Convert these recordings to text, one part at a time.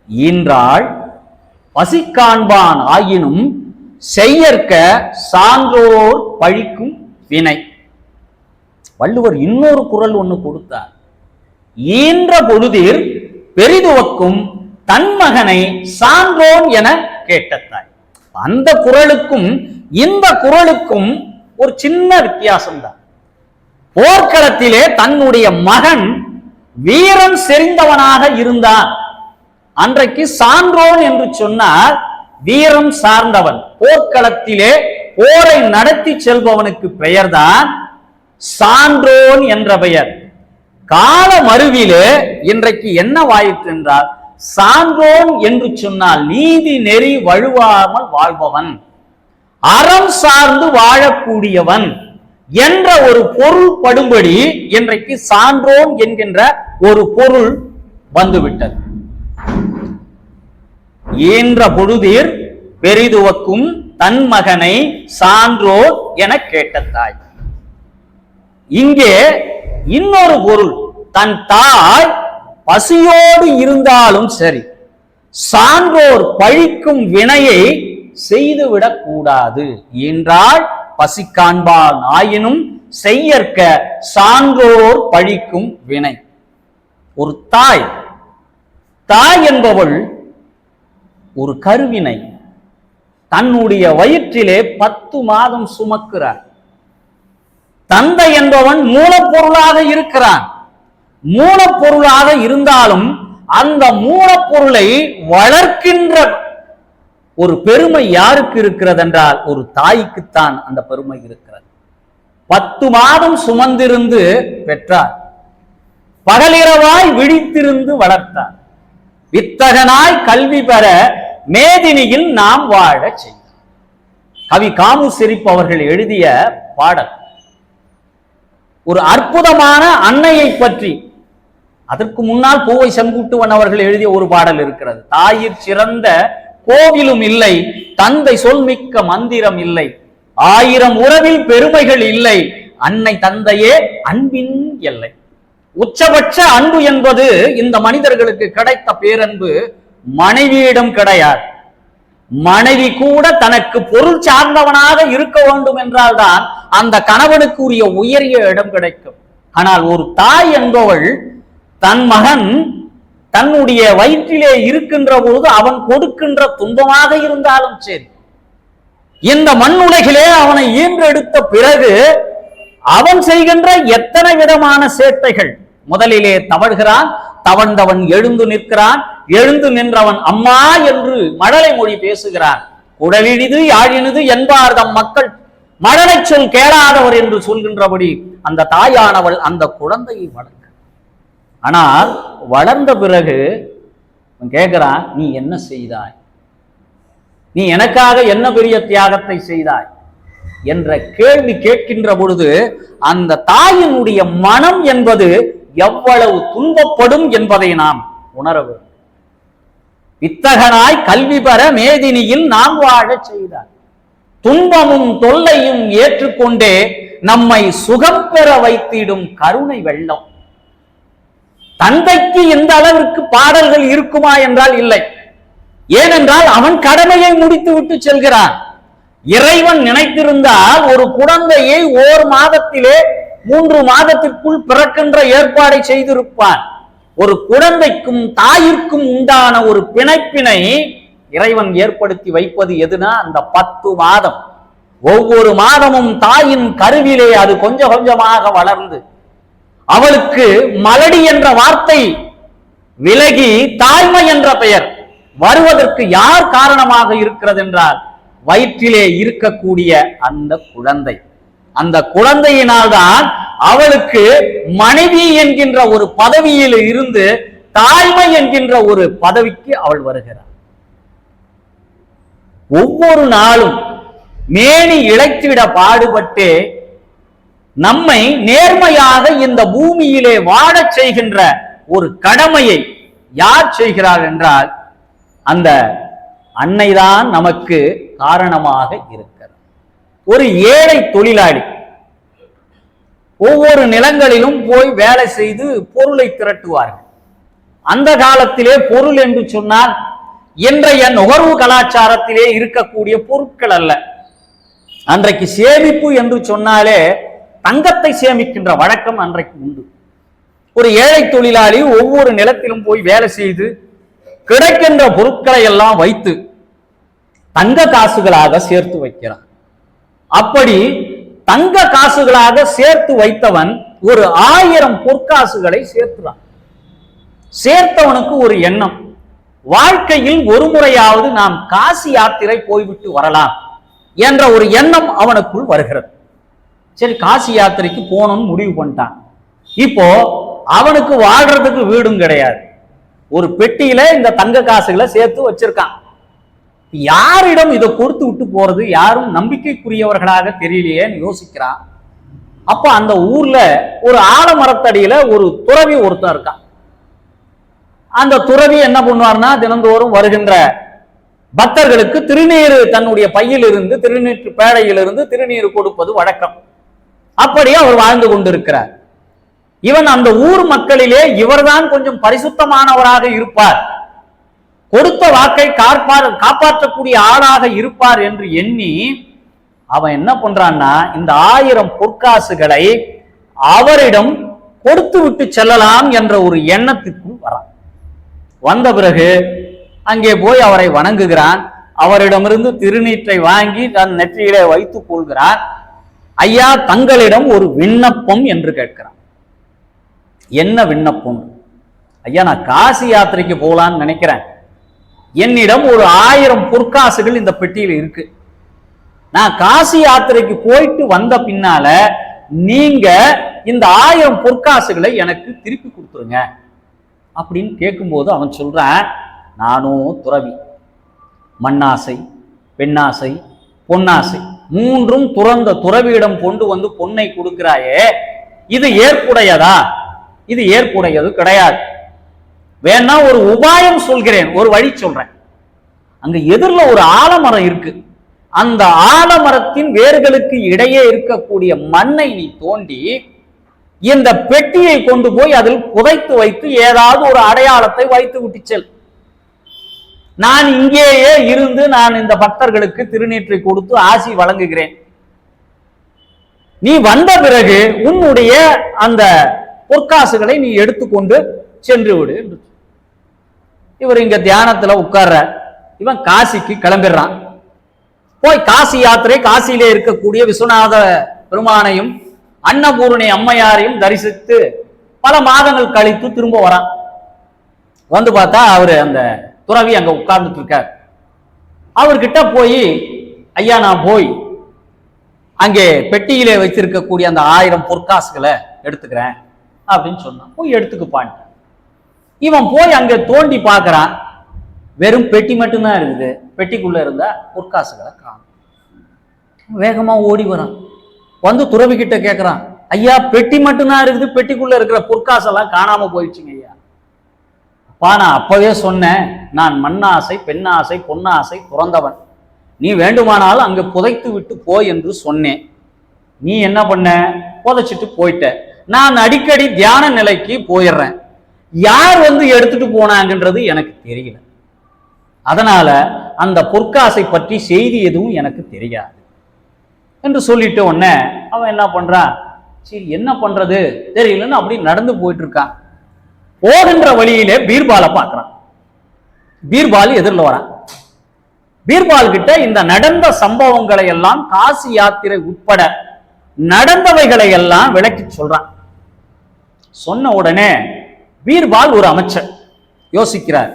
ஈன்றாள் பசிக்காண்பான் ஆயினும் செய்யற்க சான்றோர் பழிக்கும் வினை. வள்ளுவர் இன்னொரு குறள் ஒண்ணு கொடுத்தார். ஈன்ற பொழுதில் பெரிதுவக்கும் தன் மகனை சான்றோன் என கேட்டத்தாய். அந்த குறளுக்கும் இந்த குறளுக்கும் ஒரு சின்ன வித்தியாசம் தான். போர்க்களத்திலே தன்னுடைய மகன் வீரம் செறிந்தவனாக இருந்தான். அன்றைக்கு சான்றோன் என்று சொன்னால் வீரம் சார்ந்தவன். போர்க்களத்திலே போரை நடத்தி செல்பவனுக்கு பெயர்தான் சான்றோன் என்ற பெயர். கால மறுவிலே இன்றைக்கு என்ன வாயிற்று என்றால், சான்றோன் என்று சொன்னால் நீதி நெறி வழுவாமல் வாழ்பவன், அறம் சார்ந்து வாழக்கூடியவன் என்ற ஒரு பொருள் படும்படி இன்றைக்கு சான்றோன் என்கின்ற ஒரு பொருள் வந்துவிட்டது. ஈன்ற பொழுதில் பெரிதுவக்கும் தன் மகனை சான்றோர் என கேட்டத்தாய். இங்கே இன்னொரு பொருள், தன் தாய் பசியோடு இருந்தாலும் சரி சான்றோர் பழிக்கும் வினையை செய்துவிடக் கூடாது. என்றால் பசிக்காண்பான் ஆயினும் செய்யற்க சான்றோர் பழிக்கும் வினை. ஒரு தாய் என்பவள் ஒரு கருவினை தன்னுடைய வயிற்றிலே 10 மாதம் சுமக்கிறார். தந்தை என்பவன் மூலப்பொருளாக இருக்கிறான். மூலப்பொருளாக இருந்தாலும் அந்த மூலப்பொருளை வளர்க்கின்ற ஒரு பெருமை யாருக்கு இருக்கிறது என்றால் ஒரு தாய்க்குத்தான் அந்த பெருமை இருக்கிறது. 10 மாதம் சுமந்திருந்து பெற்றார். பகலிரவாய் விழித்திருந்து வளர்த்தார். வித்தகனாய் கல்வி பெற மேதினியில் நாம் வாழ செய்தார். கவி காமு சிரிப்பு அவர்கள் எழுதிய பாடல். ஒரு அற்புதமான அன்னையை பற்றி அதற்கு முன்னால் பூவை செங்குட்டுவன் அவர்கள் எழுதிய ஒரு பாடல் இருக்கிறது. தாயிற் சிறந்த கோவிலும் இல்லை, தந்தை சொல் மிக்க மந்திரம் இல்லை, 1000 உறவில் பெருமைகள் இல்லை, அன்னை தந்தையே அன்பின் எல்லை. உச்சபட்ச அன்பு என்பது இந்த மனிதர்களுக்கு கிடைத்த பேரன்பு மனைவியிடம் கிடையாது. மனைவி கூட தனக்கு பொருள் சார்ந்தவனாக இருக்க வேண்டும் என்றால் தான் அந்த கணவனுக்கு உரிய உயரிய இடம் கிடைக்கும். ஆனால் ஒரு தாய் என்பவள் தன் மகன் தன்னுடைய வயிற்றிலே இருக்கின்ற பொழுது அவன் கொடுக்கின்ற துன்பமாக இருந்தாலும் சரி, இந்த மண்ணுலகிலே அவனை ஈன்றெடுத்த பிறகு அவன் செய்கின்ற எத்தனை விதமான சேட்டைகள். முதலிலே தவழ்கிறான், தவழ்ந்தவன் எழுந்து நிற்கிறான், எழுந்து நின்றவன் அம்மா என்று மழலை மொழி பேசுகிறான். குடலினிது யாழினிது என்பார் தம் மக்கள், மழலை சொல் கேளாதவர் என்று சொல்கின்றபடி அந்த தாயானவள் அந்த குழந்தையை வளர்க்க. ஆனால் வளர்ந்த பிறகு கேட்கிறான், நீ என்ன செய்தாய், நீ எனக்காக என்ன பெரிய தியாகத்தை செய்தாய் என்ற கேள்வி கேட்கின்ற பொழுது அந்த தாயினுடைய மனம் என்பது எவ்வளவு துன்பப்படும் என்பதை நாம் உணர வேண்டும். வித்தகனாய் கல்வி பெற மேதினியில் நாம் வாழ செய்தார். துன்பமும் தொல்லையும் ஏற்றுக்கொண்டே நம்மை சுகம் பெற வைத்திடும் கருணை வெள்ளம். தந்தைக்கு இந்த அளவிற்கு பாடல்கள் இருக்குமா என்றால் இல்லை. ஏனென்றால் அவன் கடமையை முடித்து விட்டு செல்கிறான். இறைவன் நினைத்திருந்தால் ஒரு குழந்தையை 1 மாதத்திலே 3 மாதத்திற்குள் பிறக்கின்ற ஏற்பாடை செய்திருப்பான். ஒரு குழந்தைக்கும் தாயிற்கும் உண்டான ஒரு பிணைப்பினை இறைவன் ஏற்படுத்தி வைப்பது எதுனா அந்த 10 மாதம். ஒவ்வொரு மாதமும் தாயின் கருவிலே அது கொஞ்சம் கொஞ்சமாக வளர்ந்து அவளுக்கு மலடி என்ற வார்த்தை விலகி தாய்மை என்ற பெயர் வருவதற்கு யார் காரணமாக இருக்கிறது என்றால் வயிற்றிலே இருக்கக்கூடிய அந்த குழந்தை. அந்த குழந்தையினால்தான் அவளுக்கு மனைவி என்கின்ற ஒரு பதவியில் இருந்து தாய்மை என்கின்ற ஒரு பதவிக்கு அவள் வருகிறாள். ஒவ்வொரு நாளும் மேனி இழைத்திட பாடுபட்டே நம்மை நேர்மையாக இந்த பூமியிலே வாழச் செய்கின்ற ஒரு கடமையை யார் செய்கிறார் என்றால் அந்த அன்னைதான் நமக்கு காரணமாக இருக்கிறார். ஒரு ஏழை தொழிலாளி ஒவ்வொரு நிலங்களிலும் போய் வேலை செய்து பொருளை திரட்டுவார்கள். அந்த காலத்திலே பொருள் என்று சொன்னால் இன்றைய நுகர்வு கலாச்சாரத்திலே இருக்கக்கூடிய பொருட்கள் அல்ல. அன்றைக்கு சேமிப்பு என்று சொன்னாலே தங்கத்தை சேமிக்கின்ற வழக்கம் அன்றைக்கு உண்டு. ஒரு ஏழை தொழிலாளி ஒவ்வொரு நிலத்திலும் போய் வேலை செய்து கிடைக்கின்ற பொருட்களை எல்லாம் வைத்து தங்க காசுகளாக சேர்த்து வைக்கிறான். அப்படி தங்க காசுகளாக சேர்த்து வைத்தவன் ஒரு 1000 பொற்காசுகளை சேர்த்துறான். சேர்த்தவனுக்கு ஒரு எண்ணம், வாழ்க்கையில் ஒரு முறையாவது நாம் காசி யாத்திரை போய்விட்டு வரலாம் என்ற ஒரு எண்ணம் அவனுக்குள் வருகிறது. சரி, காசி யாத்திரைக்கு போகணும்னு முடிவு பண்ணிட்டான். இப்போ அவனுக்கு வாழ்றதுக்கு வீடும் கிடையாது. ஒரு பெட்டியில இந்த தங்க காசுகளை சேர்த்து வச்சிருக்கான். யாரிடம் இதை கொடுத்து விட்டு போறது, யாரும் நம்பிக்கைக்குரியவர்களாக தெரியலையேன்னு யோசிக்கிறான். அப்ப அந்த ஊர்ல ஒரு ஆலமரத்தடியில ஒரு துறவி ஒருத்தன் இருக்கான். அந்த துறவி என்ன பண்ணுவார்னா, தினந்தோறும் வருகின்ற பக்தர்களுக்கு திருநீர் தன்னுடைய பையில் இருந்து, திருநீற்று பேழையிலிருந்து திருநீர் கொடுப்பது வழக்கம். அப்படியே அவர் வாழ்ந்து கொண்டிருக்கிறார். இவன் அந்த ஊர் மக்களிலே இவர்தான் கொஞ்சம் பரிசுத்தமானவராக இருப்பார், கொடுத்த வாக்கை காப்பாற்றக்கூடிய ஆளாக இருப்பார் என்று எண்ணி அவன் என்ன பண்றான்னா, இந்த 1000 பொற்காசுகளை அவரிடம் கொடுத்து விட்டு செல்லலாம் என்ற ஒரு எண்ணத்துக்குள் வரான். வந்த பிறகு அங்கே போய் அவரை வணங்குகிறான். அவரிடமிருந்து திருநீற்றை வாங்கி தன் நெற்றியிலே வைத்துக் கொள்கிறான். ஐயா, தங்களிடம் ஒரு விண்ணப்பம் என்று கேட்கிறான். என்ன விண்ணப்பம்? ஐயா, நான் காசி யாத்திரைக்கு போகலான்னு நினைக்கிறேன். என்னிடம் ஒரு 1000 பொற்காசுகள் இந்த பெட்டியில் இருக்கு. நான் காசி யாத்திரைக்கு போயிட்டு வந்த பின்னால நீங்க இந்த 1000 பொற்காசுகளை எனக்கு திருப்பி கொடுத்துருங்க அப்படின்னு கேட்கும்போது அவன் சொல்றான், நானும் துறவி, மண்ணாசை, பெண்ணாசை, பொன்னாசை மூன்றும் துறந்த துறவியிடம் கொண்டு வந்து பொன்னை கொடுக்கிறாயே, இது ஏற்புடையதா? இது ஏற்புடையது கிடையாது. வேணா ஒரு உபாயம் சொல்கிறேன், ஒரு வழி சொல்றேன். அங்க எதிரில் ஒரு ஆலமரம் இருக்கு. அந்த ஆலமரத்தின் வேர்களுக்கு இடையே இருக்கக்கூடிய மண்ணை நீ தோண்டி இந்த பெட்டியை கொண்டு போய் அதில் புதைத்து வைத்து ஏதாவது ஒரு அடையாளத்தை வைத்து விட்டு செல். நான் இங்கேயே இருந்து நான் இந்த பக்தர்களுக்கு திருநீற்றை கொடுத்து ஆசி வழங்குகிறேன். நீ வந்த பிறகு உன்னுடைய அந்த பொற்காசுகளை நீ எடுத்துக்கொண்டு சென்று விடு. இவர் இங்க தியானத்துல உட்கார்ற, இவன் காசிக்கு கிளம்பிடுறான். போய் காசி யாத்திரை, காசியிலே இருக்கக்கூடிய விஸ்வநாத பெருமானையும் அன்னபூரணி அம்மையாரையும் தரிசித்து பல மாதங்கள் கழித்து திரும்ப வரான். வந்து பார்த்தா அவரு அந்த துறவி அங்க உட்கார்ந்துட்டு இருக்கார். அவர்கிட்ட போய், ஐயா, நான் போய் அங்கே பெட்டியிலே வச்சிருக்கக்கூடிய அந்த 1000 பொற்காசுகளை எடுத்துக்கிறேன் அப்படின்னு சொன்னான். போய் எடுத்துக்குப்பான். இவன் போய் அங்க தோண்டி பார்க்கறான். வெறும் பெட்டி மட்டும்தான் இருக்குது. பெட்டிக்குள்ள இருந்த பொற்காசுகளை காணும். வேகமா ஓடி வரான். வந்து துறவி கிட்ட கேட்கிறான், ஐயா, பெட்டி மட்டும்தான் இருக்குது, பெட்டிக்குள்ள இருக்கிற பொற்காசெல்லாம் காணாம போயிடுச்சுங்க ஐயா. அப்பா, நான் அப்பவே சொன்னேன், நான் மண்ணாசை, பெண்ணாசை, பொன்னாசை துறந்தவன். நீ வேண்டுமானாலும் அங்க புதைத்து விட்டு போய் என்று சொன்னேன். நீ என்ன பண்ண? புதைச்சிட்டு போயிட்ட. நான் அடிக்கடி தியான நிலைக்கு போயிடுறேன். யார் வந்து எடுத்துட்டு போனாங்கன்றது எனக்கு தெரியல. அதனால அந்த பொற்காசை பற்றி செய்தி எதுவும் எனக்கு தெரியாது என்று சொல்லிட்டு உடனே அவன் என்ன பண்றான், சரி என்ன பண்றது தெரியலன்னு அப்படி நடந்து போயிட்டு இருக்கான். போகின்ற வழியிலே பீர்பாலை பார்க்கிறான். பீர்பால் எதிரில் வரான். பீர்பால் கிட்ட இந்த நடந்த சம்பவங்களை எல்லாம், காசி யாத்திரை உட்பட நடந்தவைகளை எல்லாம் விளக்கி சொல்றான். சொன்ன உடனே பீர்பால் ஒரு அமைச்சர் யோசிக்கிறார்.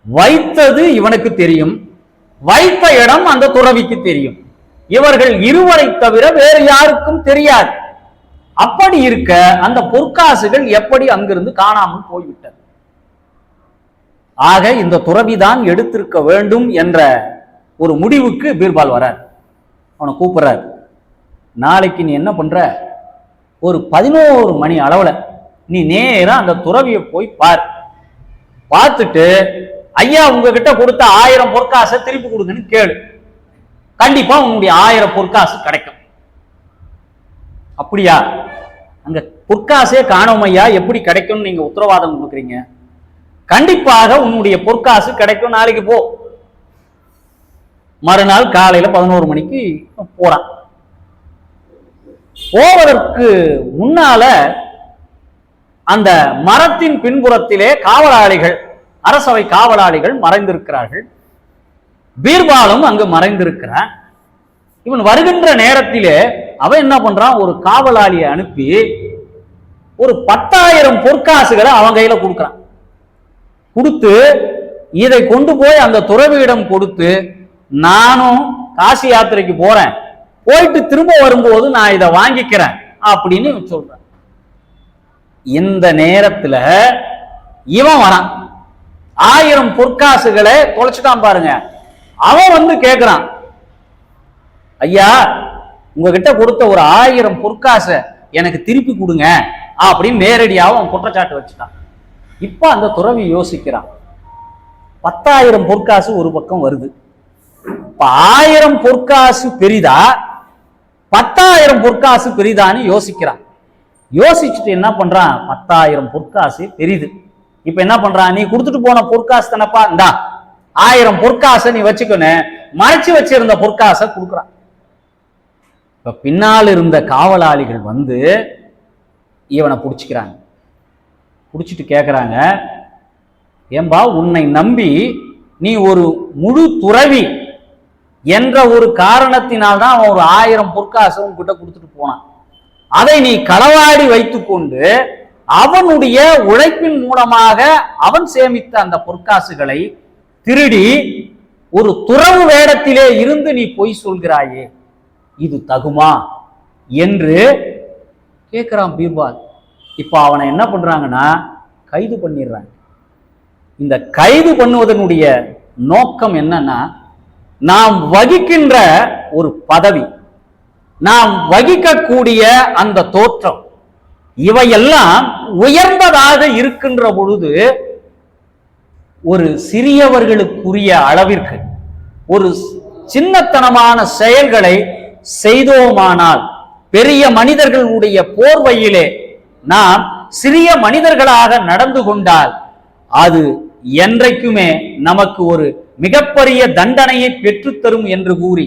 வைத்தது இவனுக்கு தெரியும், வைத்த இடம் அந்த துறவிக்கு தெரியும். இவர்கள் இருவரை தவிர வேறு யாருக்கும் தெரியாது. அப்படி இருக்க அந்த பொற்காசுகள் எப்படி அங்கிருந்து காணாமல் போய்விட்டது? ஆக இந்த துறவிதான் எடுத்திருக்க வேண்டும் என்ற ஒரு முடிவுக்கு பீர்பால் வரார். அவனை கூப்பிடுறார். நாளைக்கு நீ என்ன பண்ற, ஒரு 11 மணி அளவுல நீ நேரா அந்த துறவியை போய் பார். பார்த்துட்டு, ஐயா, உங்ககிட்ட கொடுத்த 1000 பொற்காசை திருப்பி கொடுங்கன்னு கேளு. கண்டிப்பா உங்களுடைய 1000 பொற்காசு கிடைக்கும். அப்படியா? அங்க பொற்காசே காணோம் ஐயா, எப்படி கிடைக்கும்னு நீங்க உத்தரவாதம் கொடுக்குறீங்க? கண்டிப்பாக உன்னுடைய பொற்காசு கிடைக்கும், நாளைக்கு போ. மறுநாள் காலையில 11 மணிக்கு போறான். போவதற்கு முன்னால அந்த மரத்தின் பின்புறத்திலே காவலாளிகள், அரசவை காவலாளிகள் மறைந்திருக்கிறார்கள். பீர்பாலும் அங்கு மறைந்திருக்கிறான். இவன் வருகின்ற நேரத்திலே அவன் என்ன பண்றான், ஒரு காவலாளியை அனுப்பி ஒரு 10,000 பொற்காசுகளை அவன் கையில கொடுக்கிறான். கொடுத்து இதை கொண்டு போய் அந்த துறவியிடம் கொடுத்து, நானும் காசி யாத்திரைக்கு போறேன், போயிட்டு திரும்ப வரும்போது நான் இதை வாங்கிக்கிறேன் அப்படின்னு சொல்றான். இந்த நேரத்துல இவன் வரான், 1000 பொற்காசுகளை தொலைச்சுட்டான் பாருங்க. அவன் வந்து கேட்கிறான், ஐயா உங்ககிட்ட கொடுத்த ஒரு 1000 பொற்காசை எனக்கு திருப்பி கொடுங்க அப்படின்னு நேரடியாக அவன் குற்றச்சாட்டு வச்சுட்டான். இப்ப அந்த துறவி யோசிக்கிறான், 10,000 பொற்காசு ஒரு பக்கம் வருது, 1000 பொற்காசு பெரிதா 10,000 பொற்காசு பெரிதான்னு யோசிக்கிறான். யோசிச்சுட்டு என்ன பண்றான், 10,000 பொற்காசு பெரிது. இப்ப என்ன பண்றான், நீ கொடுத்துட்டு போன பொற்காசு தானப்பா, இந்தா 1000 பொற்காசை நீ வச்சுக்கணும், மறைச்சு வச்சிருந்த பொற்காசை கொடுக்குறான். இப்ப பின்னால் இருந்த காவலாளிகள் வந்து இவனை பிடிச்சிக்கிறாங்க. பிடிச்சிட்டு கேட்கிறாங்க, ஏம்பா உன்னை நம்பி நீ ஒரு முழு துறவி என்ற ஒரு காரணத்தினால்தான் அவன் ஒரு 1000 பொற்காசை உன்கிட்ட கொடுத்துட்டு போனான். அதை நீ களவாடி வைத்துக்கொண்டு அவனுடைய உழைப்பின் மூலமாக அவன் சேமித்த அந்த பொற்காசுகளை திருடி ஒரு துறவு வேடத்திலே இருந்து நீ பொய் சொல்கிறாயே, இது தகுமா என்று கேட்கிறான் பீர்பால். இப்ப அவனை என்ன பண்றாங்கன்னா கைது பண்ணிடுறாங்க. இந்த கைது பண்ணுவதனுடைய நோக்கம் என்னன்னா, நாம் வகிக்கின்ற ஒரு பதவி, நாம் வகிக்கக்கூடிய அந்த தோற்றம், இவையெல்லாம் உயர்ந்ததாக இருக்கின்ற பொழுது ஒரு சிறியவர்களுக்குரிய அளவிற்கு ஒரு சின்னத்தனமான செயல்களை செய்தோமானால், பெரிய மனிதர்களுடைய போர்வையிலே நாம் சிறிய மனிதர்களாக நடந்து கொண்டால் அது என்றைக்குமே நமக்கு ஒரு மிகப்பெரிய தண்டனையை பெற்றுத்தரும் என்று கூறி